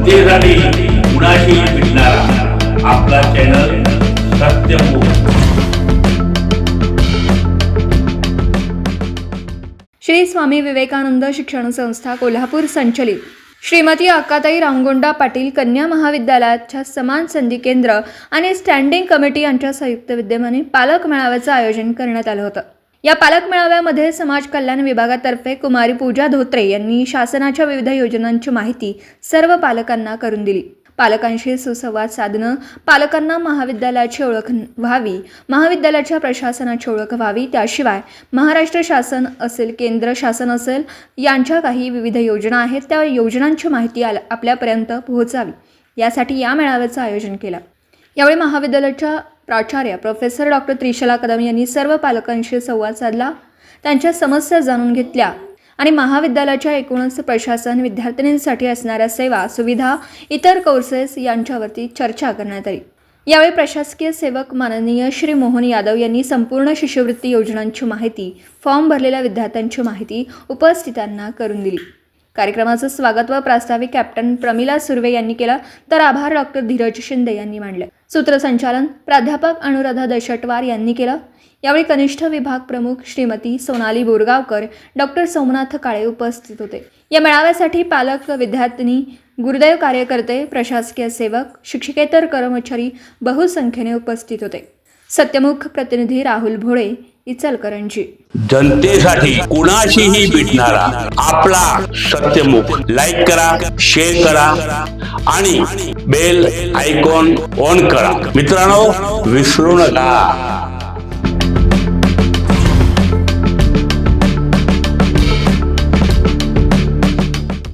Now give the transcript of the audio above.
जनतेसाठी कुणाशी भेटणारा आपला चॅनल सत्यमुख। श्री स्वामी विवेकानंद शिक्षण संस्था कोल्हापूर संचलित श्रीमती अक्काताई रामगोंडा पाटील कन्या महाविद्यालयाच्या समान संधी केंद्र आणि स्टँडिंग कमिटी यांच्या संयुक्त विद्यमाने पालक मेळाव्याचं आयोजन करण्यात आलं होतं। या पालक मेळाव्यामध्ये समाज कल्याण विभागातर्फे कुमारी पूजा धोत्रे यांनी शासनाच्या विविध योजनांची माहिती सर्व पालकांना करून दिली। पालकांशी सुसंवाद साधणं, पालकांना महाविद्यालयाची ओळख व्हावी, महाविद्यालयाच्या प्रशासनाची ओळख व्हावी, त्याशिवाय महाराष्ट्र शासन असेल, केंद्र शासन असेल, यांच्या काही विविध योजना आहेत, त्या योजनांची माहिती आपल्यापर्यंत पोहोचावी, यासाठी या मेळाव्याचं आयोजन केलं। यावेळी महाविद्यालयाच्या प्राचार्य प्रोफेसर डॉक्टर त्रिशला कदम यांनी सर्व पालकांशी संवाद साधला, त्यांच्या समस्या जाणून घेतल्या आणि महाविद्यालयाच्या एकूणच प्रशासन, विद्यार्थिनींसाठी असणाऱ्या सेवा, सुविधा, इतर कोर्सेस यांच्यावरती चर्चा करण्यात आली। यावेळी प्रशासकीय सेवक माननीय श्री मोहन यादव यांनी संपूर्ण शिष्यवृत्ती योजनांची माहिती, फॉर्म भरलेल्या विद्यार्थ्यांची माहिती उपस्थितांना करून दिली। कार्यक्रमाचं स्वागत व प्रास्ताविक कॅप्टन प्रमिला सुर्वे यांनी केलं, तर आभार डॉक्टर धीरज शिंदे यांनी मानले। सूत्रसंचालन प्राध्यापक अनुराधा दशटवार यांनी केलं। यावेळी कनिष्ठ विभाग प्रमुख श्रीमती सोनाली बोरगावकर, डॉक्टर सोमनाथ काळे उपस्थित होते। या मेळाव्यासाठी पालक, विद्यार्थिनी, गुरुदेव कार्यकर्ते, प्रशासकीय सेवक, शिक्षकेतर कर्मचारी बहुसंख्येने उपस्थित होते। सत्यमुख प्रतिनिधी राहुल भोळे, इचलकरंजी। जनतेसाठी कुणाशीही भेटणारा आपला सत्यमुख। लाईक करा, शेअर करा आणि बेल आयकॉन ऑन करा। मित्रांनो, विसरू नका।